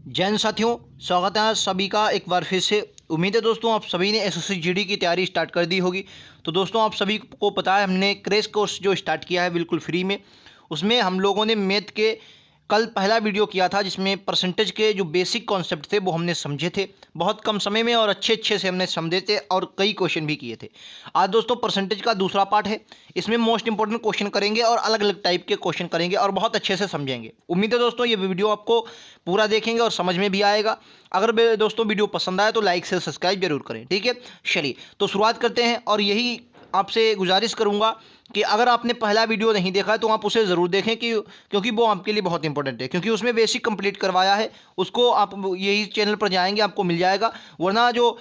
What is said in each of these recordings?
जैन साथियों, स्वागत है आप सभी का एक बार फिर से। उम्मीद है दोस्तों आप सभी ने एसएससी जीडी की तैयारी स्टार्ट कर दी होगी। तो दोस्तों आप सभी को पता है हमने क्रैश कोर्स जो स्टार्ट किया है बिल्कुल फ्री में। उसमें हम लोगों ने मैथ के कल पहला वीडियो किया था जिसमें परसेंटेज के जो बेसिक कॉन्सेप्ट थे वो हमने समझे थे बहुत कम समय में और अच्छे से हमने समझे थे और कई क्वेश्चन भी किए थे। आज दोस्तों परसेंटेज का दूसरा पार्ट है। इसमें मोस्ट इंपॉर्टेंट क्वेश्चन करेंगे और अलग अलग टाइप के क्वेश्चन करेंगे और बहुत अच्छे से समझेंगे। उम्मीद है दोस्तों ये वीडियो आपको पूरा देखेंगे और समझ में भी आएगा। अगर दोस्तों वीडियो पसंद आए तो लाइक से सब्सक्राइब जरूर करें, ठीक है। चलिए तो शुरुआत करते हैं और यही आपसे गुजारिश करूंगा कि अगर आपने पहला वीडियो नहीं देखा है तो आप उसे ज़रूर देखें क्योंकि वो आपके लिए बहुत इंपॉर्टेंट है, क्योंकि उसमें बेसिक कंप्लीट करवाया है। उसको आप यही चैनल पर जाएंगे आपको मिल जाएगा, वरना जो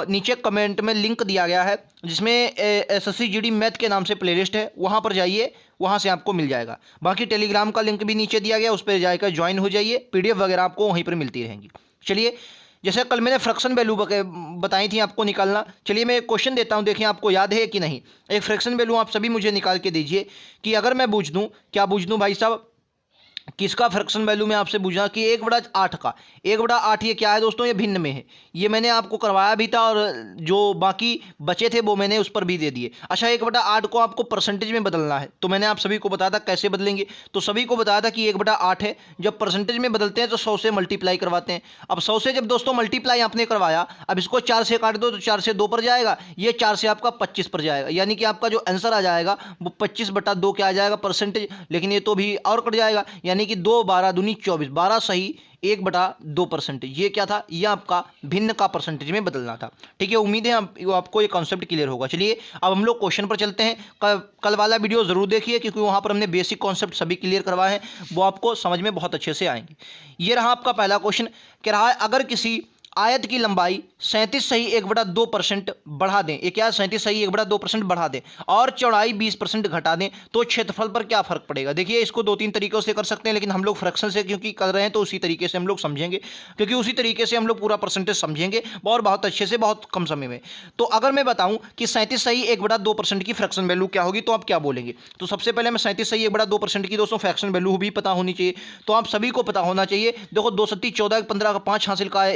नीचे कमेंट में लिंक दिया गया है जिसमें एसएससी जीडी मैथ के नाम से प्लेलिस्ट है, वहाँ पर जाइए, वहाँ से आपको मिल जाएगा। बाकी टेलीग्राम का लिंक भी नीचे दिया गया, उस पर जाकर ज्वाइन हो जाइए, पीडीएफ वगैरह आपको वहीं पर मिलती रहेंगी। चलिए, जैसे कल मैंने फ्रैक्शन वैल्यू बताई थी आपको निकालना। चलिए मैं एक क्वेश्चन देता हूं, देखें आपको याद है कि नहीं। एक फ्रैक्शन वैल्यू आप सभी मुझे निकाल के दीजिए कि अगर मैं बूझ दूं, क्या बूझ दूं भाई साहब, किसका फ्रैक्शन वैल्यू में आपसे पूछा कि 1/8 का। 1/8 ये क्या है दोस्तों, ये भिन्न में है। ये मैंने आपको करवाया भी था और जो बाकी बचे थे वो मैंने उस पर भी दे दिए। अच्छा, 1/8 को आपको परसेंटेज में बदलना है तो मैंने आप सभी को बताया था कैसे बदलेंगे। तो सभी को बताया था कि 1/8 है, जब परसेंटेज में बदलते हैं तो 100 से मल्टीप्लाई करवाते हैं। अब 100 से जब दोस्तों मल्टीप्लाई आपने करवाया, अब इसको 4 से काट दो तो 4 से 2 पर जाएगा, ये 4 से आपका 25 पर जाएगा, यानी कि आपका जो आंसर आ जाएगा वो 25/2 क्या आ जाएगा, परसेंटेज। लेकिन ये तो भी और कट जाएगा, यानी कि 2 12 दूनी 24, 12 सही 1/2 परसेंटेज। ये क्या था, ये आपका भिन्न का परसेंटेज में बदलना था, ठीक है। उम्मीद है आपको ये कॉन्सेप्ट क्लियर होगा। चलिए अब हम लोग क्वेश्चन पर चलते हैं। कल वाला वीडियो जरूर देखिए क्योंकि वहां पर हमने बेसिक कॉन्सेप्ट सभी क्लियर करवाए हैं, वो आपको समझ में बहुत अच्छे से आएंगे। ये रहा आपका पहला क्वेश्चन, कह रहा है अगर किसी आयत की लंबाई 37 सही 1/2% बढ़ा दें, ये क्या 37 सही 1/2% बढ़ा दें और चौड़ाई 20% घटा दें तो क्षेत्रफल पर क्या फर्क पड़ेगा। देखिए इसको 2-3 तरीकों से कर सकते हैं, लेकिन हम लोग फ्रैक्शन से क्योंकि कर रहे हैं तो उसी तरीके से हम लोग समझेंगे, क्योंकि उसी तरीके से हम लोग पूरा परसेंटेज समझेंगे और बहुत अच्छे से बहुत कम समय में। तो अगर मैं बताऊं कि 37 सही 1/2% की फ्रैक्शन वैल्यू क्या होगी तो आप क्या बोलेंगे। तो सबसे पहले मैं 37 सही 1/2% की दोस्तों फ्रैक्शन वैल्यू भी पता होनी चाहिए। तो आप सभी को पता होना चाहिए। देखो 2 सत्ती 14, 15 का 5 हासिल का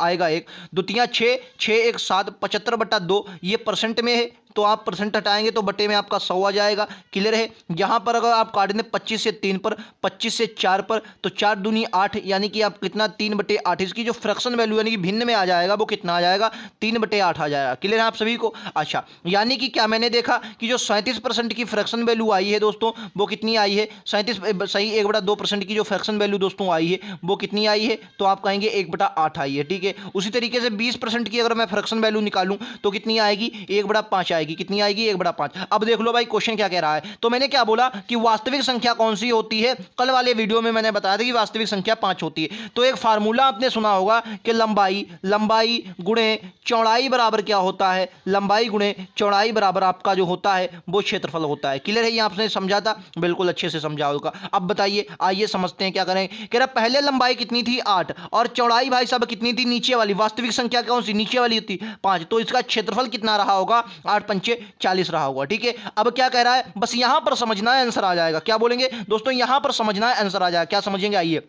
आएगा 1, द्वितीय 6, 6 1 7, 75/2 ये परसेंट में है तो आप परसेंट हटाएंगे तो बटे में आपका 100 आ जाएगा। क्लियर है। यहां पर अगर आप काट दें 25 से 3 पर, 25 से 4 पर तो 4 दूनी 8, यानी कि आप कितना 3/8, इसकी जो फ्रैक्शन वैल्यू यानी कि भिन्न में आ जाएगा वो कितना आ जाएगा, 3/8 आ जाएगा। क्लियर है आप सभी को। अच्छा, यानी कि क्या मैंने देखा कि जो 37% की फ्रैक्शन वैल्यू आई है दोस्तों वो कितनी आई है, 37 सही 1/2% की जो फ्रैक्शन वैल्यू दोस्तों आई है वो कितनी आई है, तो आप कहेंगे 1/8 आई है, ठीक है। उसी तरीके से 20% की अगर मैं फ्रैक्शन वैल्यू निकालूं तो कितनी आएगी, 1/5 आएगी। कितनी आएगी, 1/5। अब देख लो भाई क्वेश्चन क्या कह रहा है। तो मैंने क्या बोला कि वास्तविक संख्या कौन सी होती है, कल वाले वीडियो में मैंने बताया था कि वास्तविक संख्या 5 होती है। तो एक फार्मूला आपने सुना होगा कि लंबाई गुणे चौड़ाई बराबर क्या होता है, लंबाई गुणे चौड़ाई बराबर आपका जो होता है वो क्षेत्रफल होता है। क्लियर है, ये आपने समझा था, बिल्कुल अच्छे से समझा होगा। अब बताइए, आइए समझते हैं क्या करें। कह रहा पहले लंबाई कितनी थी 8 और चौड़ाई भाई साहब कितनी थी, नीचे वाली वास्तविक संख्या कौन सी, नीचे वाली थी 5, तो इसका क्षेत्रफल कितना रहा होगा, 8 पंचे 40 रहा होगा, ठीक है। अब क्या कह रहा है, बस यहां पर समझना है, आंसर आ जाएगा। क्या बोलेंगे दोस्तों, यहां पर समझना है, आंसर आ जाएगा। क्या समझेंगे, आइए।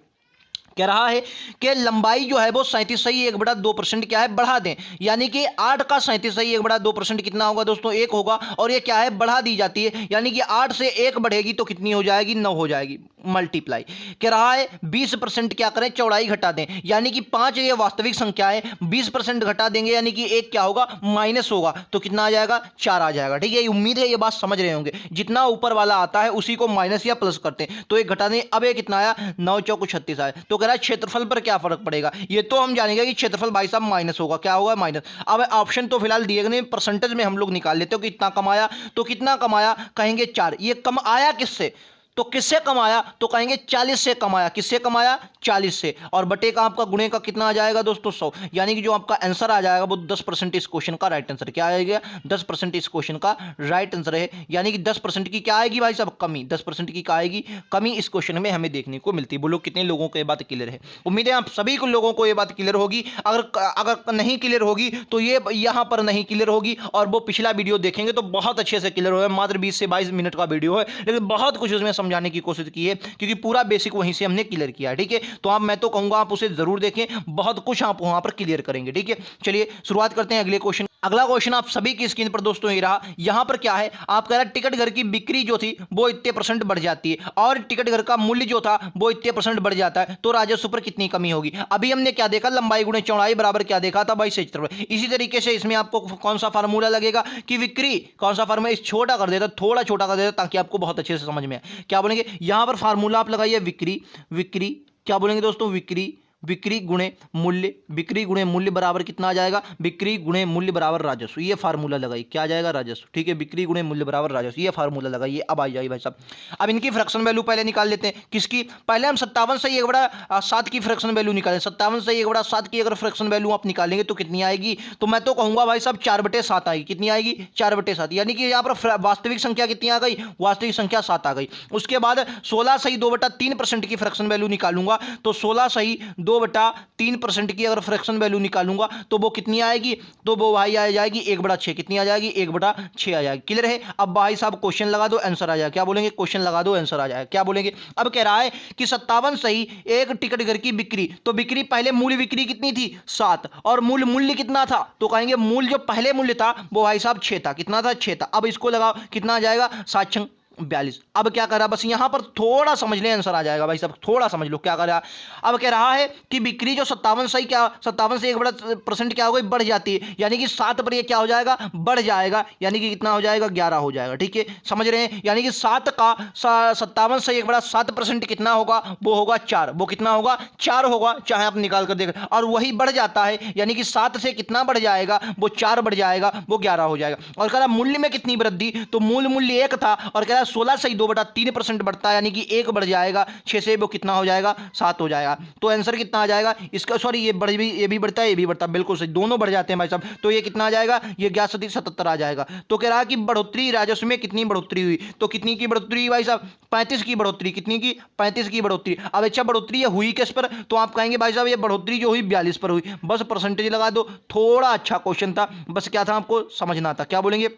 कह रहा है कि लंबाई जो है वो 37 सही 1/2% क्या है, बढ़ा दें, यानी कि 8 का 37 सही 1/2% कितना होगा दोस्तों, 1 होगा, और ये क्या है, बढ़ा दी जाती है, यानी कि 8 से 1 बढ़ेगी तो कितनी हो जाएगी, 9 हो जाएगी, मल्टीप्लाई। कह रहा है 20% क्या करें, चौड़ाई घटा दें, यानी कि 5 ये वास्तविक संख्या है, 20% घटा देंगे यानी कि 1 क्या होगा, माइनस होगा, तो कितना आ जाएगा, 4 आ जाएगा, ठीक है। उम्मीद है ये बात समझ रहे होंगे। जितना ऊपर वाला आता है उसी को माइनस या प्लस करते हैं, तो 1 घटा दें, अब ये कितना आया, 9 चौक 36 आया। तो कह रहा है क्षेत्रफल पर क्या फर्क पड़ेगा, ये तो हम जानेंगे कि क्षेत्रफल भाई साहब माइनस होगा, क्या होगा, माइनस। अब ऑप्शन तो फिलहाल दिए गए, परसेंटेज में हम लोग निकाल लेते हो कि इतना कमाया, तो कितना कमाया, कहेंगे 4। ये कम आया किससे, तो किससे कमाया, तो कहेंगे 40 से कमाया। किससे कमाया, 40 से। और बटे का आपका गुणे का कितना आ जाएगा दोस्तों, 100, यानी कि जो आपका आंसर आ जाएगा वो 10% इस क्वेश्चन का राइट आंसर क्या आएगा, 10% इस क्वेश्चन का राइट आंसर है। यानी कि 10% की क्या आएगी भाई साहब, कमी, 10% की क्या आएगी, कमी इस क्वेश्चन में हमें देखने को मिलती है। बोलो कितने लोगों को ये बात क्लियर है। उम्मीद है आप सभी को लोगों को ये बात क्लियर होगी। अगर नहीं क्लियर होगी तो ये यहां पर नहीं क्लियर होगी, और वो पिछला वीडियो देखेंगे तो बहुत अच्छे से क्लियर होगा। मात्र 20 से 22 मिनट का वीडियो है, लेकिन बहुत कुछ उसमें समझाने की कोशिश की है, क्योंकि पूरा बेसिक वहीं से हमने क्लियर किया है। ठीक है, तो आप, मैं तो कहूँगा आप उसे जरूर देखें, बहुत कुछ आप वहाँ पर क्लियर करेंगे। ठीक है, चलिए शुरुआत करते हैं अगले क्वेश्चन। अगला क्वेश्चन आप सभी की स्क्रीन पर दोस्तों ये रहा। यहां पर क्या है, आप कह रहे हैं टिकट घर की बिक्री जो थी वो इतने % बढ़ जाती है और टिकट घर का मूल्य जो था वो इतने % बढ़ जाता है, तो राजस्व पर कितनी कमी होगी। अभी हमने क्या देखा, लंबाई गुणे चौड़ाई बराबर क्या देखा था भाई, क्षेत्रफल। इसी तरीके से इसमें आपको कौन सा फार्मूला लगेगा कि विक्री, कौन सा फार्मूला, इस छोटा कर देता, थोड़ा छोटा कर देता, ताकि आपको बहुत अच्छे से समझ में आए। क्या बोलेंगे, यहां पर फार्मूला आप लगाइए विक्री, विक्री क्या बोलेंगे दोस्तों, विक्री, बिक्री गुणे मूल्य, बिक्री गुणे मूल्य बराबर कितना आ जाएगा, बिक्री गुणे मूल्य बराबर राजस्व। ये फार्मूला लगाइए, क्या आ जाएगा, राजस्व। ठीक है, बिक्री गुणे मूल्य बराबर राजस्व, ये फार्मूला लगाइए। अब आ जाइए भाई साहब, अब इनकी फ्रैक्शन वैल्यू पहले निकाल लेते हैं। किसकी, पहले हम 57 से 1/7 की फ्रैक्शन वैल्यू निकालें। 57 से 1/7 की अगर फ्रैक्शन वैल्यू आप निकालेंगे तो कितनी आएगी, तो मैं तो कहूंगा भाई साहब 4/7 आएगी। कितनी आएगी, 4/7, यानी कि यहाँ पर वास्तविक संख्या कितनी आ गई, वास्तविक संख्या 7 आ गई। उसके बाद 16 सही 2/3% की फ्रैक्शन वैल्यू निकालूंगा, तो 16 सही 2/3% की अगर फ्रैक्शन वैल्यू निकालूंगा तो वो कितनी आएगी, तो वो भाई आ जाएगी 1/6। कितनी आ जाएगी, 1/6 आ जाएगी। क्लियर है। अब भाई साहब क्वेश्चन लगा दो, आंसर आ जाएगा। क्या बोलेंगे, क्वेश्चन लगा दो, आंसर आ जाएगा। क्या बोलेंगे, अब कह रहा है कि 57 सही एक टिकट घर की बिक्री, तो बिक्री पहले मूल्य बिक्री कितनी थी, 7, और मूल्य मूल्य कितना था, तो कहेंगे मूल्य जो पहले मूल्य था वो भाई साहब 6 था। कितना था, 6 था। अब इसको लगाओ, कितना आ जाएगा, 7 42। अब क्या कर रहा, बस यहां पर थोड़ा समझ ले, आंसर आ जाएगा भाई साहब, थोड़ा समझ लो क्या कर रहा। अब कह रहा है कि बिक्री जो 57 सही, क्या 57 से 1% क्या हो गई, बढ़ जाती है, यानी कि 7 पर ये क्या हो जाएगा, बढ़ जाएगा, यानी कि कितना हो जाएगा, 11 हो जाएगा। ठीक है, समझ रहे हैं, यानी कि 7 का 57 से 1/7% कितना होगा, वो होगा 4। वो कितना होगा, 4 होगा, चाहे आप निकाल कर देख, और वही बढ़ जाता है, यानी कि 7 से कितना बढ़ जाएगा, वो 4 बढ़ जाएगा, वो 11 हो जाएगा। और कह रहा मूल्य में कितनी वृद्धि, तो मूल मूल्य 1 था, और कह रहा 16 से 2/3% बढ़ता है, यानी कि 1 बढ़ जाएगा, 6 से वो कितना हो जाएगा, 7 हो जाएगा। तो आंसर कितना आ जाएगा इसका, सॉरी ये बढ़ भी, ये भी बढ़ता है, ये भी बढ़ता है, बिल्कुल सही, दोनों बढ़ जाते हैं भाई साहब। तो ये कितना आ जाएगा, ये 1177 आ जाएगा। तो कह रहा कि बढ़ोतरी राजस्व में कितनी बढ़ोतरी हुई, तो कितनी की बढ़ोतरी हुई भाई साहब, 35 की बढ़ोतरी। कितनी की, 35 की बढ़ोतरी। अब अच्छा बढ़ोतरी ये हुई किस पर, तो आप कहेंगे भाई साहब ये बढ़ोतरी जो हुई 42 पर हुई। बस परसेंटेज लगा दो, थोड़ा अच्छा क्वेश्चन था, बस क्या था आपको समझना था। क्या बोलेंगे,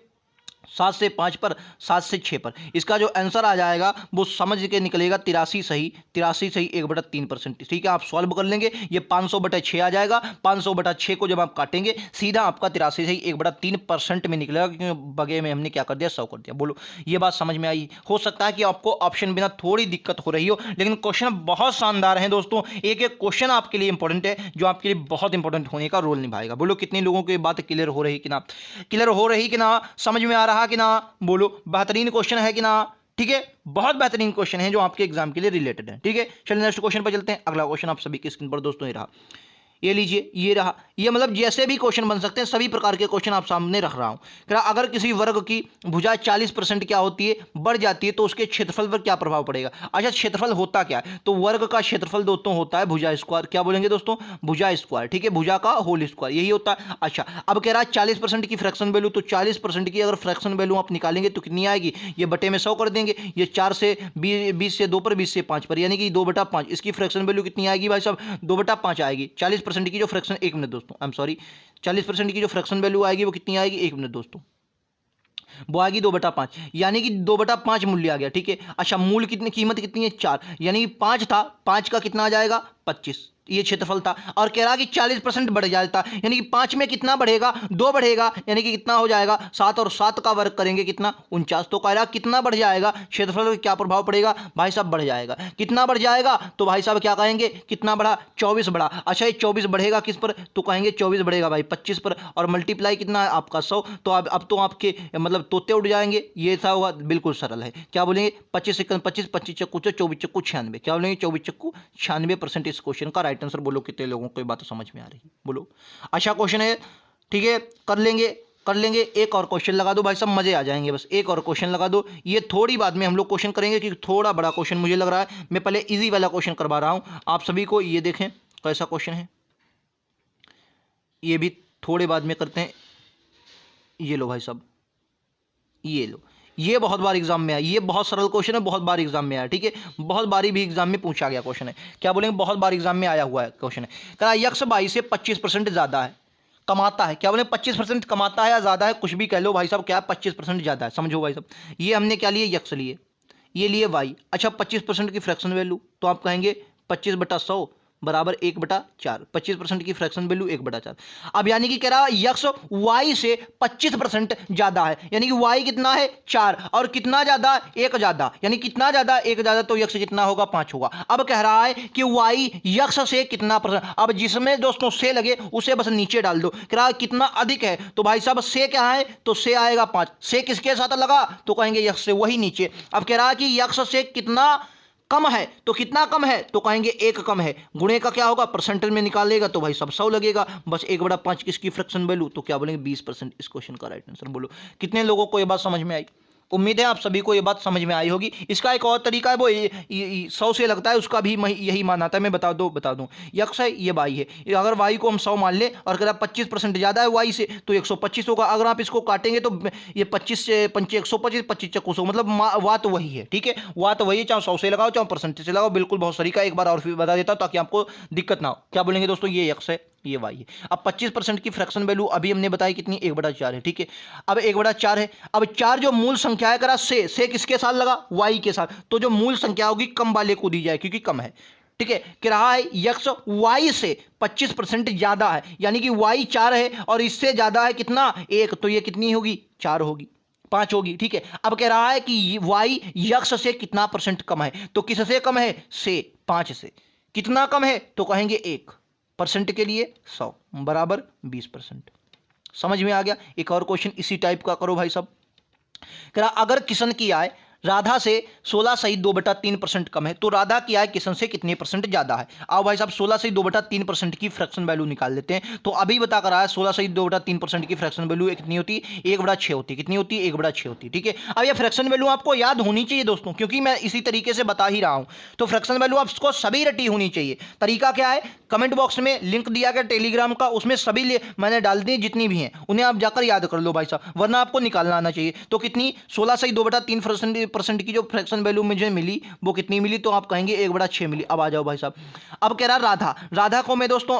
7 से 5 पर, 7 से 6 पर। इसका जो आंसर आ जाएगा वो समझ के निकलेगा 83 सही, 83 सही 1/3%। ठीक है, आप सॉल्व कर लेंगे, ये 500/6 आ जाएगा। 500/6 को जब आप काटेंगे सीधा आपका 83 सही 1/3% में निकलेगा, क्योंकि बगे में हमने क्या कर दिया, 100 कर दिया। बोलो, ये बात समझ में आई। हो सकता है कि आपको ऑप्शन बिना थोड़ी दिक्कत हो रही हो, लेकिन क्वेश्चन बहुत शानदार है दोस्तों। एक एक क्वेश्चन आपके लिए इंपॉर्टेंट है, जो आपके लिए बहुत इंपॉर्टेंट होने का रोल निभाएगा। बोलो, कितने लोगों की बात क्लियर हो रही कि ना, क्लियर हो रही कि ना, समझ में आ रहा कि ना, बोलो, बेहतरीन क्वेश्चन है कि ना। ठीक है, बहुत बेहतरीन क्वेश्चन है जो आपके एग्जाम के लिए रिलेटेड है। ठीक है, चलिए नेक्स्ट क्वेश्चन पर चलते हैं। अगला क्वेश्चन आप सभी की स्क्रीन पर दोस्तों ये रहा, ये लीजिए, ये रहा। ये मतलब जैसे भी क्वेश्चन बन सकते हैं, सभी प्रकार के क्वेश्चन आप सामने रख रहा हूं। अगर किसी वर्ग की भुजा 40% क्या होती है, बढ़ जाती है, तो उसके क्षेत्रफल पर क्या प्रभाव पड़ेगा। अच्छा, क्षेत्रफल होता क्या है, तो वर्ग का क्षेत्रफल दोस्तों होता है भुजा स्क्वायर। क्या बोलेंगे दोस्तों, भुजा स्क्वायर। ठीक है, भुजा का होल स्क्वायर, यही होता है। अच्छा, अब कह रहा है 40% की फ्रैक्शन वैल्यू, तो 40% की अगर फ्रैक्शन वैल्यू आप निकालेंगे तो कितनी आएगी, ये बटे में 100 कर देंगे। ये 4 से 20 से 2 पर, 20 से 5 पर, यानी कि 2/5। इसकी फ्रैक्शन वैल्यू कितनी आएगी भाई साहब, 2/5 आएगी। 40% की जो फ्रैक्शन, एक मिनट दोस्तों, आई एम सॉरी, 40% की जो फ्रैक्शन वैल्यू आएगी वो कितनी आएगी, एक मिनट दोस्तों, वो आएगी 2/5, यानी कि 2/5 मूल्य आ गया। ठीक है, अच्छा, मूल कितनी, कीमत कितनी है, 4, यानी कि 5 था, 5 का कितना आ जाएगा, 25। ये क्षेत्रफल था, और कह रहा कि 40% बढ़ जाता, यानी कि 5 में कितना बढ़ेगा, 2 बढ़ेगा, यानी कि कितना हो जाएगा 7, और 7 का वर्ग करेंगे कितना, 49। तो कह रहा कितना बढ़ जाएगा, क्षेत्रफल पर क्या प्रभाव पड़ेगा भाई साहब, बढ़ जाएगा। कितना बढ़ जाएगा, तो भाई साहब क्या कहेंगे, कितना बढ़ा, 24 बढ़ा। अच्छा, ये 24 बढ़ेगा किस पर, तो कहेंगे 24 बढ़ेगा भाई 25 पर, और मल्टीप्लाई कितना है आपका 100। तो अब तो आपके मतलब तोते उड़ जाएंगे, ये था होगा, बिल्कुल सरल है। क्या बोलेंगे, 25 से 25, 25 चक्कू 24 चक्कू 96। क्या बोलेंगे, 24 चक्कू 96% इस क्वेश्चन का राइट आंसर। बोलो, कितने लोगों को ये बात समझ में आ रही है, बोलो। अच्छा क्वेश्चन है, ठीक है, कर लेंगे, कर लेंगे। एक और क्वेश्चन लगा दो भाई सब, मजे आ जाएंगे। बस एक और क्वेश्चन लगा दो, ये थोड़ी बाद में हम लोग क्वेश्चन करेंगे, क्योंकि थोड़ा बड़ा क्वेश्चन मुझे लग रहा है। मैं पहले इजी वाला क्वेश्चन करवा रहा हूं आप सभी को, ये देखें कैसा क्वेश्चन है। ये भी थोड़े बाद में करते हैं। ये लो भाई साहब, ये लो, ये बहुत बार एग्जाम में आया, ये बहुत सरल क्वेश्चन है, बहुत बार एग्जाम में आया। ठीक है, बहुत बारी भी एग्जाम में पूछा गया क्वेश्चन है। क्या बोलेंगे, बहुत बार एग्जाम में आया हुआ है क्वेश्चन है। कहा यक्स बाई से 25% ज्यादा है, कमाता है। क्या बोले, 25% कमाता है या ज्यादा है, कुछ भी कह लो भाई साहब, क्या 25% ज्यादा है। समझो भाई साहब, ये हमने क्या लिए, यक्स लिए, ये लिए वाई। अच्छा 25% की फ्रैक्शन वैल्यू, तो आप कहेंगे 25/100 बराबर 1/4। 25% की फ्रैक्शन वैल्यू 1/4। अब यानी कि कह रहा है यक्स वाई से 25% ज्यादा है, यानी कि वाई कितना है 4 और कितना ज्यादा 1 ज्यादा, यानी कितना ज्यादा 1 ज्यादा, तो यक्स कितना होगा 5 होगा। अब कह रहा है कि वाई यक्स से कितना परसेंट, अब जिसमें दोस्तों से लगे उसे बस नीचे डाल दो। कह रहा है कितना अधिक है, तो भाई साहब से क्या है, तो से आएगा 5। से किसके साथ लगा, तो कहेंगे यक्स से, वही नीचे। अब कह रहा है कि यक्स से कितना कम है, तो कितना कम है, तो कहेंगे 1 कम है। गुणे का क्या होगा, परसेंटेज में निकालेगा तो भाई सब 100 लगेगा। बस 1/5 किसकी फ्रैक्शन वैल्यू, तो क्या बोलेंगे 20%। इस क्वेश्चन का राइट आंसर बोलो। कितने लोगों को ये बात समझ में आई। उम्मीद है आप सभी को ये बात समझ में आई होगी। इसका एक और तरीका है, वो 100 से लगता है, उसका भी यही मान आता है। मैं बता दूं यक्स है, ये वाई है। अगर वाई को हम 100 मान ले और अगर 25% ज़्यादा है वाई से, तो 125 होगा। अगर आप इसको काटेंगे तो ये 25 से 125, 25 चक्कू 100, मतलब वा तो वही है। ठीक है, वा तो वही है, चाहे 100 से लगाओ चाहे परसेंटेज से लगाओ, बिल्कुल बहुत तरीका। एक बार और फिर बता देता हूं ताकि आपको दिक्कत ना हो। क्या बोलेंगे दोस्तों, ये यक्स है, ये वाई है। अब 25% की फ्रैक्शन वैल्यू अभी हमने बताई कितनी, 1/4 है। ठीक है, अब 1/4 है। अब 4 जो मूल संख्या है, करा से किसके साथ लगा, वाई के साथ, तो जो मूल संख्या होगी कम वाले को दी जाए क्योंकि कम है। ठीक है, कह रहा है यक्स वाई से 25% ज्यादा है, यानी कि वाई 4 है और इससे ज्यादा है कितना 1, तो ये कितनी होगी 4 होगी, 5 होगी। ठीक है, अब कह रहा है कि वाई यक्स से कितना परसेंट कम है, तो किससे कम है, से 5 से। कितना कम है, तो कहेंगे 1% के लिए 100 बराबर 20%। समझ में आ गया। एक और क्वेश्चन इसी टाइप का करो भाई साहब। कह रहा अगर किशन की आय राधा से 16.2/3% कम है, तो राधा की आय किशन से कितने परसेंट ज्यादा है। आओ भाई साहब 16.2/3% की फ्रैक्शन वैल्यू निकाल लेते हैं। तो अभी बता कर रहा है 16.2/3% की फ्रैक्शन वैल्यू कितनी होती है, 1/6 होती है। कितनी होती है, 1/6 होती है। ठीक है, अब ये फ्रैक्शन वैल्यू आपको याद होनी चाहिए दोस्तों, क्योंकि मैं इसी तरीके से बता ही रहा हूं। तो फ्रैक्शन वैल्यू आपको सभी रटी होनी चाहिए। तरीका क्या है, कमेंट बॉक्स में लिंक दिया गया टेलीग्राम का, उसमें सभी मैंने डाल दी जितनी भी हैं, उन्हें आप जाकर याद कर लो भाई साहब, वरना आपको निकालना आना चाहिए। तो कितनी 16.2/3% की जो फ्रैक्शन वैल्यू मुझे मिली वो कितनी मिली, तो आप कहेंगे 1/6 मिली। अब आ जाओ भाई साहब। अब कह रहा राधा को मैं दोस्तों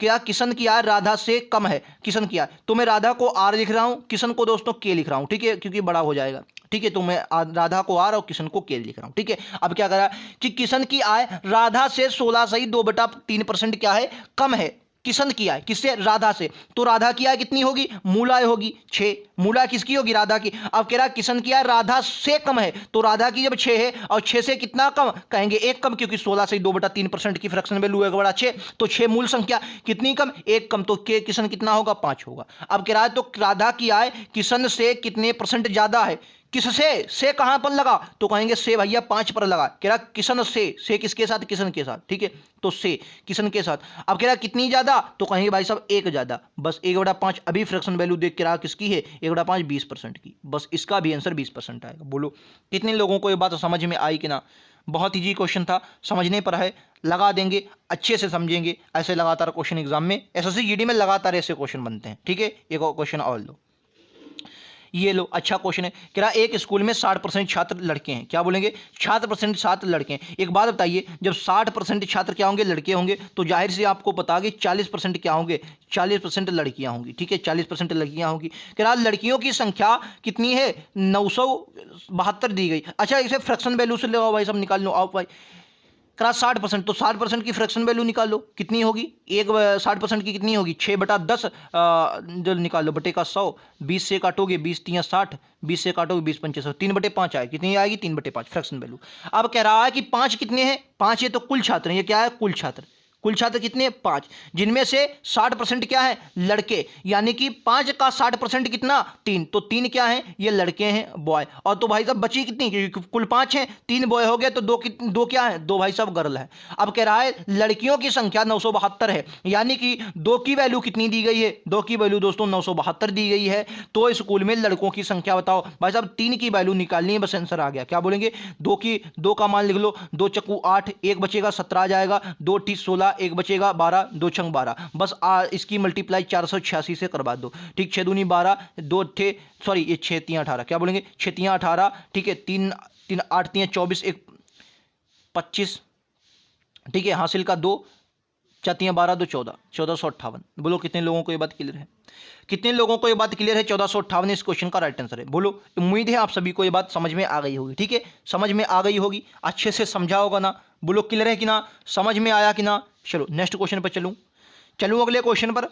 क्या किशन की आय राधा से कम है, किशन की आय, तो मैं राधा को आर लिख रहा हूं, किशन को दोस्तों के लिख रहा हूं। ठीक है, क्योंकि बड़ा हो जाएगा। ठीक है, तो मैं राधा को आर और किशन को के लिख रहा हूं। ठीक है, अब क्या करा कि किशन की आय राधा से 16.2/3% क्या है, कम है। किशन की आय किससे, राधा से, तो राधा की आय कितनी होगी, मूल आय होगी 6। मूल आय किसकी होगी, राधा की। अब कह रहा किशन की आय राधा से कम है, तो राधा की जब 6 है और 6 से कितना कम, कहेंगे 1 कम, क्योंकि 16.2/3% की फ्रैक्शन वैल्यू 1/6, तो 6 मूल संख्या कितनी कम, 1 कम, तो के किशन कितना होगा, 5 होगा। अब कह रहा है तो राधा की आय किशन से कितने परसेंट ज्यादा है, किससे, से कहां पर लगा, तो कहेंगे से भैया 5 पर लगा। कह रहा किशन से किसके साथ, किशन के साथ। ठीक है, तो से किशन के साथ। अब कह रहा कितनी ज्यादा, तो कहेंगे भाई साहब 1 ज्यादा। बस 1/5 अभी फ्रैक्शन वैल्यू देख के रहा किसकी है, 1/5 20% की। बस इसका भी आंसर 20% आएगा। बोलो कितने लोगों को ये बात समझ में आई कि ना। बहुत ईजी क्वेश्चन था, समझने पर है, लगा देंगे, अच्छे से समझेंगे। ऐसे लगातार क्वेश्चन एग्जाम में, एसएससी जीडी में लगातार ऐसे क्वेश्चन बनते हैं। ठीक है, एक और क्वेश्चन और लो, ये लो, अच्छा क्वेश्चन है। कह रहा एक स्कूल में 60% छात्र लड़के हैं, क्या बोलेंगे, 60% छात्र लड़के हैं। एक बात बताइए, जब 60% छात्र क्या होंगे, लड़के होंगे, तो जाहिर से आपको पता कि 40% क्या होंगे, 40% लड़कियां होंगी। ठीक है, 40% लड़कियां होंगी। कह रहा लड़कियों की संख्या कितनी है, 972 दी गई। अच्छा, इसे फ्रैक्शन वैल्यू से लो भाई, सब निकाल लो। आओ भाई, करा 60%, तो 60% की फ्रैक्शन वैल्यू निकाल लो, कितनी होगी, 60% की कितनी होगी, 6/10 जो निकाल लो, बटे का 100, 20 से काटोगे 20 3 60, 20 से काटोगे 20 5 100, 3/5 आएगी। कितनी आएगी, 3/5 फ्रैक्शन वैल्यू। अब कह रहा है कि 5 कितने हैं, 5 ये तो कुल छात्र हैं, ये क्या है, कुल छात्र। कुल छात्र कितने, 5, जिनमें से 60% क्या है, लड़के, यानी कि 5 का 60% कितना, 3, तो 3 क्या है, ये लड़के हैं, बॉय। और तो भाई साहब बची कितनी, क्योंकि कुल 5 हैं, 3 बॉय हो गए, तो 2 क्या है, 2 भाई साहब गर्ल है। अब कह रहा है लड़कियों की संख्या 972 है, यानी कि 2 की वैल्यू कितनी दी गई है, 2 की वैल्यू दोस्तों 972 दी गई है। तो स्कूल में लड़कों की संख्या बताओ भाई साहब, 3 की वैल्यू निकालनी है, बस आंसर आ गया। क्या बोलेंगे, 2 का मान लिख लो, 2 चक्कू 8, 1 बचेगा 17 आ जाएगा, 2 टी 16, 1 बचेगा 12, 2 छंग 12, बस इसकी मल्टीप्लाई 486 से करवा दो। ठीक, 6 दूनी 12, 2 थे, सॉरी ये 6 3 18, क्या बोलेंगे, 6 3 18। ठीक है, 3 3 8 3 24, 1 25। ठीक है, हासिल का 2 4 12 2 14, 1458। बोलो कितने लोगों को ये बात क्लियर है? कितने लोगों को ये बात क्लियर है? 1458 इस क्वेश्चन का राइट आंसर है। बोलो, उम्मीद है आप सभी को ये बात समझ में आ गई होगी। ठीक है, समझ में आ गई होगी, अच्छे से समझा होगा ना? बोलो क्लियर है कि ना, समझ में आया कि ना? चलो नेक्स्ट क्वेश्चन पर चलूँ अगले क्वेश्चन पर।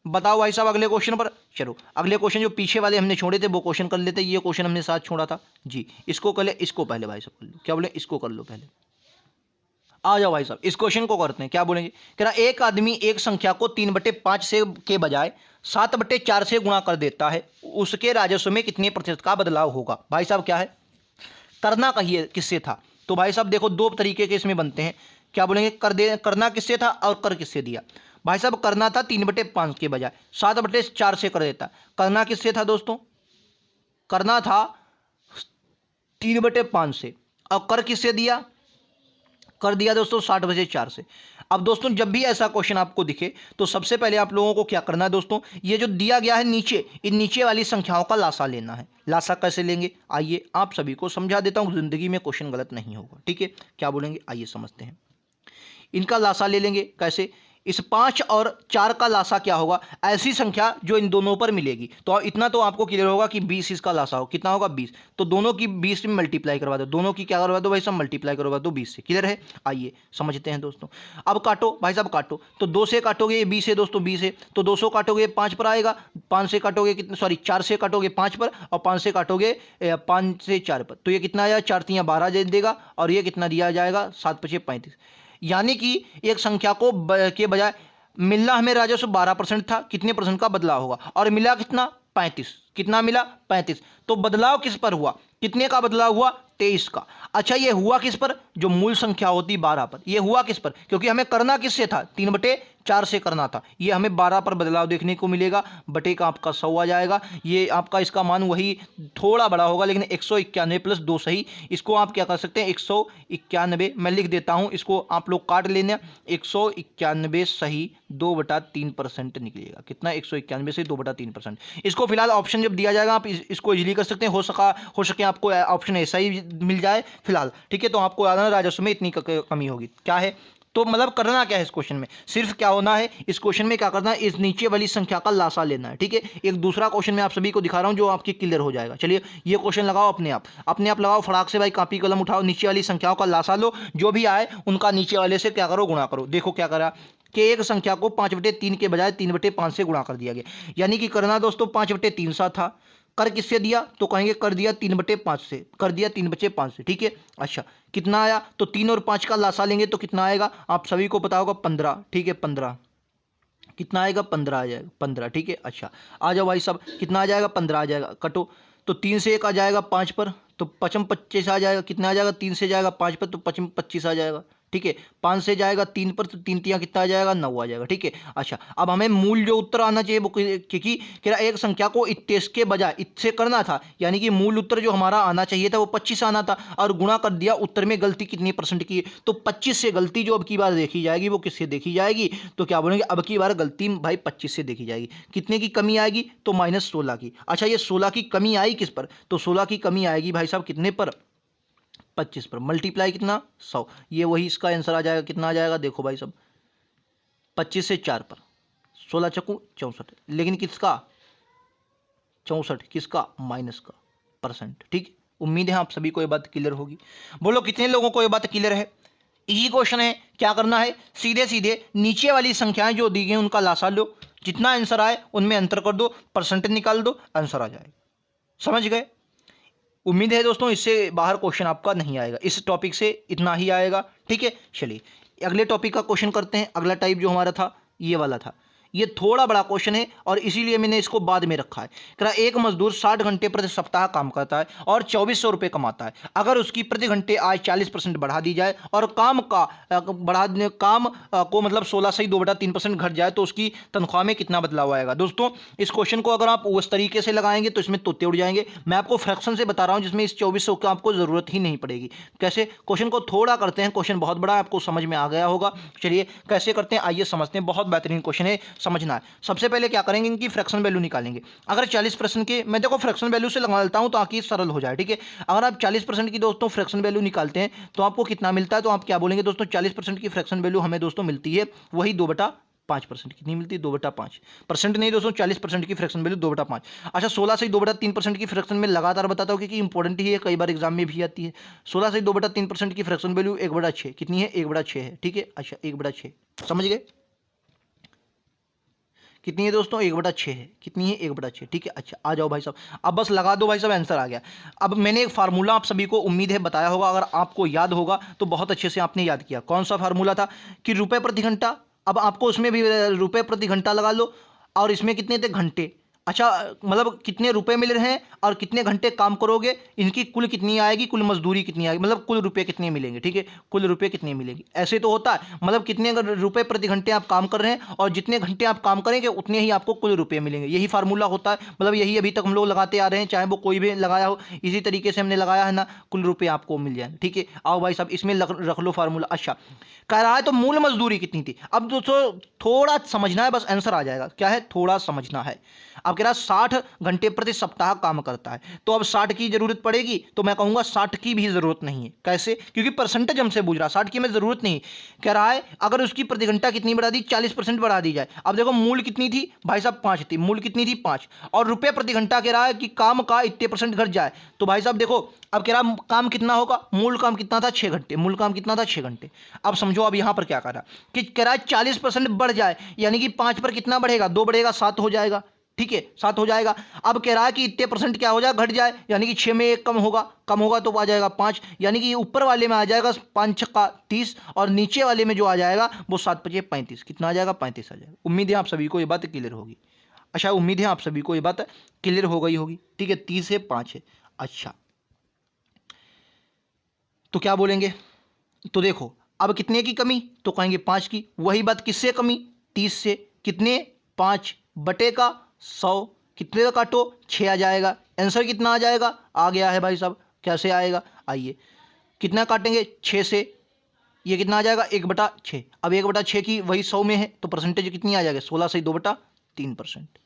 बताओ भाई साहब अगले क्वेश्चन पर। चलो अगले क्वेश्चन जो पीछे वाले हमने छोड़े थे वो क्वेश्चन कर लेते। ये क्वेश्चन हमने साथ छोड़ा था जी, इसको कर ले, इसको पहले भाई साहब कर लो। क्या बोले? इसको कर लो पहले। आ जाओ भाई साहब, इस क्वेश्चन को करते हैं। क्या बोलेंगे? कह रहा एक आदमी एक संख्या को 3/5 से के बजाय 7/4 से गुणा कर देता है, उसके राजस्व में कितने प्रतिशत का बदलाव होगा? भाई साहब क्या है करना, कहिए किससे था? तो भाई साहब देखो, दो तरीके के इसमें बनते हैं। क्या बोलेंगे? करना किससे था और कर किससे दिया? भाई साहब करना था 3/5 के बजाय 7/4 से कर देता। करना किससे था दोस्तों? करना था 3/5 से, और कर किससे दिया? कर दिया दोस्तों 60/4 से। अब दोस्तों जब भी ऐसा क्वेश्चन आपको दिखे तो सबसे पहले आप लोगों को क्या करना है दोस्तों, ये जो दिया गया है नीचे, इन नीचे वाली संख्याओं का लासा लेना है। लासा कैसे लेंगे? आइए आप सभी को समझा देता हूं, जिंदगी में क्वेश्चन गलत नहीं होगा। ठीक है, क्या बोलेंगे? आइए समझते हैं। इनका लासा ले लेंगे कैसे? इस 5 और 4 का लासा क्या होगा? ऐसी संख्या जो इन दोनों पर मिलेगी। तो इतना तो आपको क्लियर होगा कि 20 इसका लासा हो। कितना होगा? 20। तो दोनों की 20 में मल्टीप्लाई करवा दो, दोनों की क्या करवा दो भाई साहब? मल्टीप्लाई करवा दो 20 से। क्लियर है? आइए समझते हैं दोस्तों। अब काटो भाई साहब, काटो तो 2 से काटोगे ये 20 है दोस्तों, 20 है तो 200 काटोगे 5 पर आएगा, 5 से काटोगे कितने, सॉरी 4 से काटोगे 5 पर, और 5 से काटोगे 5 से 4 पर, तो ये कितना आया? 4 3 12 दे देगा, और ये कितना दिया जाएगा? 7 5 35। यानी कि एक संख्या को के बजाय मिलना हमें राजस्व 12% था, कितने परसेंट का बदलाव होगा? और मिला कितना? 35। कितना मिला? 35। तो बदलाव किस पर हुआ? कितने का बदलाव हुआ? 23 का। अच्छा ये हुआ किस पर? जो मूल संख्या होती 12 पर। ये हुआ किस पर? क्योंकि हमें करना किससे था? 3/4 से करना था। ये हमें 12 पर बदलाव देखने को मिलेगा। बटे का आपका 100 आ जाएगा। ये आपका इसका मान वही थोड़ा बड़ा होगा, लेकिन 191 प्लस 2 सही। इसको आप क्या कर सकते हैं? 191 मैं लिख देता हूं, इसको आप लोग काट लेना। 191 सही 2/3% निकलेगा। कितना? 191 से 2/3%। इसको फिलहाल ऑप्शन जब दिया जाएगा आप इसको इजीली कर सकते हैं। हो सके आपको ऑप्शन ऐसा ही मिल जाए फिलहाल। ठीक है, तो आपको याद है राजस्व में इतनी कमी होगी। क्या है? तो मतलब करना क्या है इस क्वेश्चन में? सिर्फ क्या होना है इस क्वेश्चन में? क्या करना है? इस नीचे वाली संख्या का लासा लेना है। ठीक है, एक दूसरा क्वेश्चन मैं आप सभी को दिखा रहा हूं जो आपकी क्लियर हो जाएगा। चलिए ये क्वेश्चन लगाओ अपने आप लगाओ फटाक से भाई, कॉपी कलम उठाओ, नीचे वाली संख्याओं का लासा लो, जो भी आए उनका नीचे वाले से क्या करो? गुणा करो। देखो क्या करा कि एक संख्या को 5/3 के बजाय 3/5 से गुणा कर दिया गया। यानी कि करना दोस्तों 5/3 सा था। कर किससे दिया? तो कहेंगे कर दिया 3/5 से, कर दिया 3/5 से। ठीक है, अच्छा कितना आया? तो 3 और 5 का लासा लेंगे तो कितना आएगा? आप सभी को पता होगा 15। ठीक है 15। कितना आएगा? 15 आ जाएगा, 15। ठीक है, अच्छा आ जाओ भाई साहब, कितना आ जाएगा? 15 आ जाएगा। कटो तो 3 से 1 आ जाएगा 5 पर, तो 55 25 आ जाएगा। कितना आ जाएगा? 3 से जाएगा 5 पर तो 55 25 आ जाएगा। ठीक है, 5 से जाएगा 3 पर तो 3 3 कितना आ जाएगा? 9 आ जाएगा। ठीक है, अच्छा अब हमें मूल जो उत्तर आना चाहिए वो क्योंकि एक संख्या को 21 के बजाय इससे करना था, यानी कि मूल उत्तर जो हमारा आना चाहिए था वो 25 आना था, और गुणा कर दिया। उत्तर में गलती कितनी परसेंट की है? तो 25 से गलती जो अब की बार देखी जाएगी वो किससे देखी जाएगी? तो क्या बोलेंगे? अब की बार गलती भाई 25 से देखी जाएगी। कितने की कमी आएगी? तो -16 की। अच्छा ये 16 की कमी आई किस पर? तो 16 की कमी आएगी भाई साहब कितने पर? 25 पर। मल्टीप्लाई कितना? 100। ये वही इसका आंसर आ जाएगा। कितना आ जाएगा? देखो भाई साहब 25 से 4 पर, 16 चक्कू 64। लेकिन किसका? 64 किसका? माइनस का परसेंट। ठीक, उम्मीद है आप सभी को ये बात क्लियर होगी। बोलो कितने लोगों को ये बात क्लियर है? यही क्वेश्चन है। क्या करना है? सीधे सीधे नीचे वाली संख्याएं जो दी गई उनका लासा लो, जितना आंसर आए उनमें अंतर कर दो, परसेंटेज निकाल दो, आंसर आ जाएगा। समझ गए? उम्मीद है दोस्तों इससे बाहर क्वेश्चन आपका नहीं आएगा। इस टॉपिक से इतना ही आएगा। ठीक है, चलिए अगले टॉपिक का क्वेश्चन करते हैं। अगला टाइप जो हमारा था ये वाला था। ये थोड़ा बड़ा क्वेश्चन है और इसीलिए मैंने इसको बाद में रखा है। कह एक मजदूर 60 घंटे प्रति सप्ताह काम करता है और 2400 रुपये कमाता है। अगर उसकी प्रति घंटे आय 40% बढ़ा दी जाए और काम को मतलब 16 से 2/3% घट जाए तो उसकी तनख्वाह में कितना बदलाव आएगा? दोस्तों इस क्वेश्चन को अगर आप उस तरीके से लगाएंगे तो इसमें तोते उड़ जाएंगे। मैं आपको फ्रैक्शन से बता रहा हूं जिसमें इस 2400 की आपको जरूरत ही नहीं पड़ेगी। कैसे? क्वेश्चन को थोड़ा करते हैं, क्वेश्चन बहुत बड़ा है, आपको समझ में आ गया होगा। चलिए कैसे करते हैं आइए समझते हैं। बहुत बेहतरीन क्वेश्चन है, समझना है। सबसे पहले क्या करेंगे, इनकी फ्रैक्शन वैल्यू निकालेंगे। अगर 40% के, मैं देखो फ्रैक्शन वैल्यू से लगा लेता हूँ ताकि सरल हो जाए, ठीक है। अगर आप 40% की दोस्तों फ्रैक्शन वैल्यू निकालते हैं तो आपको कितना मिलता है, तो आप क्या बोलेंगे दोस्तों, 40% की फ्रैक्शन वैल्यू हमें दोस्तों मिलती है वही 2/5%। कितनी मिलती है, 2/5% नहीं दोस्तों, 40% की फ्रैक्शन वैल्यू 2/5। अच्छा 16 से 2/3% की फ्रैक्शन में लगातार बताता हूँ क्योंकि इंपॉर्टेंट ही है, कई बार एग्जाम में भी आती है। 16 से 2/3% की फ्रैक्शन वैल्यू 1/6 कितनी है, 1/6 है, ठीक है। अच्छा 1/6 समझ गए, कितनी है दोस्तों, 1/6 है। कितनी है, 1/6, ठीक है। अच्छा आ जाओ भाई साहब, अब बस लगा दो भाई साहब, आंसर आ गया। अब मैंने एक फार्मूला आप सभी को उम्मीद है बताया होगा, अगर आपको याद होगा तो बहुत अच्छे से आपने याद किया। कौन सा फार्मूला था कि रुपए प्रति घंटा, अब आपको उसमें भी रुपए प्रति घंटा लगा लो, और इसमें कितने थे, घंटे। अच्छा मतलब कितने रुपए मिल रहे हैं और कितने घंटे काम करोगे, इनकी कुल कितनी आएगी, कुल मजदूरी कितनी आएगी, मतलब कुल रुपए कितने मिलेंगे, ठीक है। कुल रुपए कितने मिलेंगे, ऐसे तो होता है, मतलब कितने अगर रुपए प्रति घंटे आप काम कर रहे हैं और जितने घंटे आप काम करेंगे उतने ही आपको कुल रुपए मिलेंगे, यही फार्मूला होता है। मतलब यही अभी तक हम लोग लगाते आ रहे हैं, चाहे वो कोई भी लगाया हो, इसी तरीके से हमने लगाया है ना, कुल रुपए आपको मिल जाए, ठीक है। आओ भाई साहब इसमें रख लो फार्मूला। अच्छा कह रहा है तो मूल मजदूरी कितनी थी, अब दोस्तों थोड़ा समझना है, बस आंसर आ जाएगा। क्या है, थोड़ा समझना है। अब कह रहा 60 घंटे प्रति सप्ताह काम करता है, तो अब 60 की जरूरत पड़ेगी, तो मैं कहूंगा 60 की भी जरूरत नहीं है। कैसे, क्योंकि परसेंटेज हमसे पूछ रहा, 60 की हमें जरूरत नहीं। कह रहा है अगर उसकी प्रति घंटा कितनी बढ़ा दी, 40% बढ़ा दी जाए। अब देखो मूल कितनी थी भाई साहब, 5 थी, मूल कितनी थी 5, और रुपये प्रति घंटा कह रहा है कि काम का इतने % घट जाए, तो भाई साहब देखो अब कह रहा काम कितना होगा, मूल काम कितना था 6 घंटे, मूल काम कितना था 6 घंटे। अब समझो अब यहां पर क्या कर रहा कि कह रहा है 40% बढ़ जाए, यानी कि 5 पर कितना बढ़ेगा, 2 बढ़ेगा, 7 हो जाएगा, ठीक है 7 हो जाएगा। अब कह रहा है कि इतने % क्या हो जाए, घट जाए, यानी कि 6 में 1 कम होगा, कम होगा तो आ जाएगा 5, यानी कि ऊपर वाले में आ जाएगा 5 का 30 और नीचे वाले में जो आ जाएगा वो 7 5 35, कितना आ जाएगा, 35 आ जाएगा। उम्मीद है आप सभी को ये बात क्लियर होगी। अच्छा उम्मीद है आप सभी को ये बात क्लियर हो गई होगी, ठीक है। 30 है 5 है। अच्छा तो क्या बोलेंगे, तो देखो अब कितने की कमी, तो कहेंगे 5 की। वही बात किससे कमी, 30 से। कितने, 5 बटे का 100, कितने का काटो, 6 आ जाएगा। आंसर कितना आ जाएगा, आ गया है भाई साहब। कैसे आएगा, आइए कितना काटेंगे, 6 से, ये कितना आ जाएगा, 1/6। अब 1/6 की वही 100 में है, तो परसेंटेज कितनी आ जाएगी, 16 से 2/3%,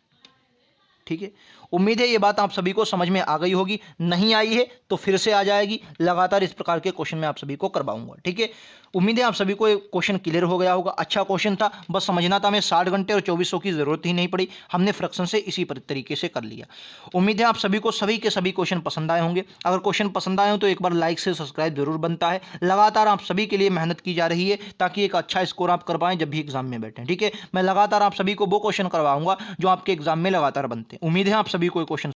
ठीक है। उम्मीद है ये बात आप सभी को समझ में आ गई होगी, नहीं आई है तो फिर से आ जाएगी। लगातार इस प्रकार के क्वेश्चन मैं आप सभी को करवाऊंगा, ठीक है। उम्मीद है आप सभी को ये क्वेश्चन क्लियर हो गया होगा। अच्छा क्वेश्चन था, बस समझना था, हमें 60 घंटे और 2400 की जरूरत ही नहीं पड़ी, हमने फ्रैक्शन से इसी तरीके से कर लिया। उम्मीद है आप सभी को सभी के सभी क्वेश्चन पसंद आए होंगे। अगर क्वेश्चन पसंद आए हो तो एक बार लाइक से सब्सक्राइब जरूर बनता है। लगातार आप सभी के लिए मेहनत की जा रही है ताकि एक अच्छा स्कोर आप कर पाएं जब भी एग्जाम में बैठें, ठीक है। मैं लगातार आप सभी को वो क्वेश्चन करवाऊंगा जो आपके एग्जाम में लगातार बनते हैं। उम्मीद है आप सभी को क्वेश्चन